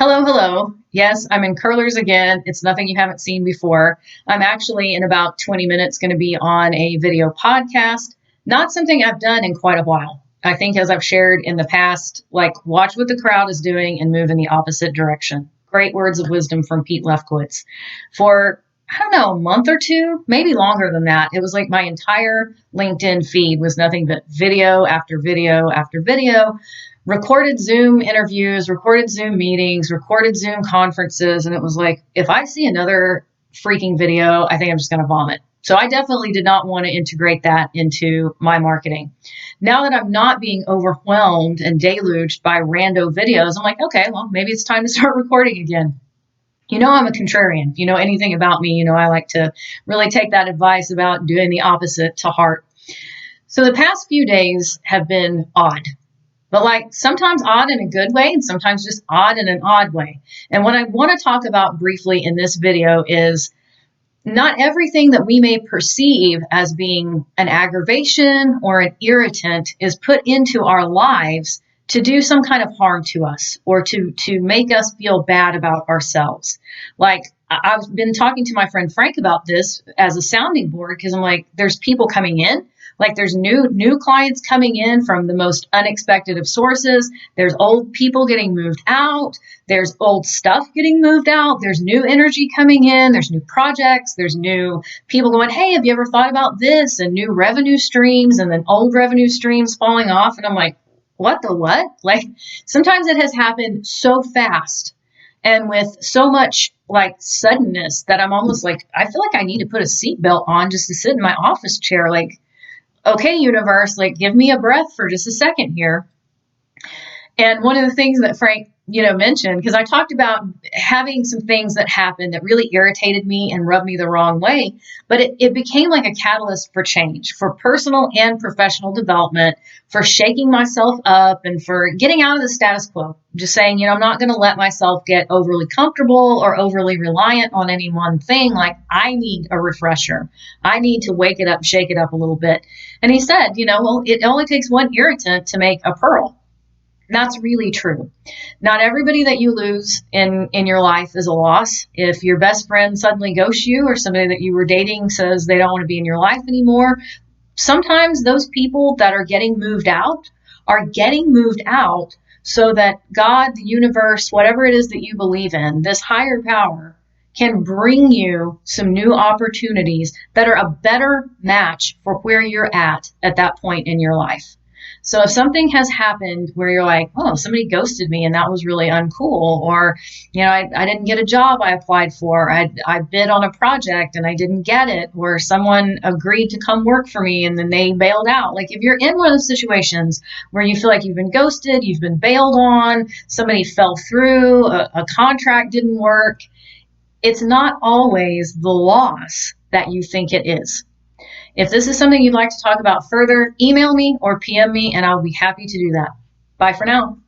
Hello, hello. Yes, I'm in curlers again. It's nothing you haven't seen before. I'm actually in about 20 minutes going to be on a video podcast. Not something I've done in quite a while. I think, as I've shared in the past, like watch what the crowd is doing and move in the opposite direction. Great words of wisdom from Pete Lefkowitz. For, I don't know, a month or two, maybe longer than that, it was like my entire LinkedIn feed was nothing but video after video after video, recorded Zoom interviews, recorded Zoom meetings, recorded Zoom conferences. And it was like, if I see another freaking video, I think I'm just going to vomit. So I definitely did not want to integrate that into my marketing. Now that I'm not being overwhelmed and deluged by rando videos, I'm like, okay, well, maybe it's time to start recording again. You know, I'm a contrarian. If you know anything about me, you know I like to really take that advice about doing the opposite to heart. So the past few days have been odd. But like sometimes odd in a good way and sometimes just odd in an odd way. And what I want to talk about briefly in this video is not everything that we may perceive as being an aggravation or an irritant is put into our lives to do some kind of harm to us or to make us feel bad about ourselves. Like I've been talking to my friend Frank about this as a sounding board because I'm like, there's people coming in. Like there's new clients coming in from the most unexpected of sources. There's old people getting moved out. There's old stuff getting moved out. There's new energy coming in. There's new projects. There's new people going, hey, have you ever thought about this? And new revenue streams and then old revenue streams falling off. And I'm like, what the what? Like sometimes it has happened so fast and with so much like suddenness that I'm almost like, I feel like I need to put a seatbelt on just to sit in my office chair. Like, okay, universe, like give me a breath for just a second here. And one of the things that Frank, mentioned, because I talked about having some things that happened that really irritated me and rubbed me the wrong way, but it became like a catalyst for change, for personal and professional development, for shaking myself up and for getting out of the status quo. Just saying, I'm not going to let myself get overly comfortable or overly reliant on any one thing. Like I need a refresher. I need to wake it up, shake it up a little bit. And he said, well, it only takes one irritant to make a pearl. That's really true. Not everybody that you lose in your life is a loss. If your best friend suddenly ghosts you or somebody that you were dating says they don't want to be in your life anymore, sometimes those people that are getting moved out are getting moved out so that God, the universe, whatever it is that you believe in, this higher power can bring you some new opportunities that are a better match for where you're at that point in your life. So if something has happened where you're like, oh, somebody ghosted me and that was really uncool, or, I didn't get a job I applied for, I bid on a project and I didn't get it, or someone agreed to come work for me and then they bailed out. Like if you're in one of those situations where you feel like you've been ghosted, you've been bailed on, somebody fell through, a contract didn't work, it's not always the loss that you think it is. If this is something you'd like to talk about further, email me or PM me, and I'll be happy to do that. Bye for now.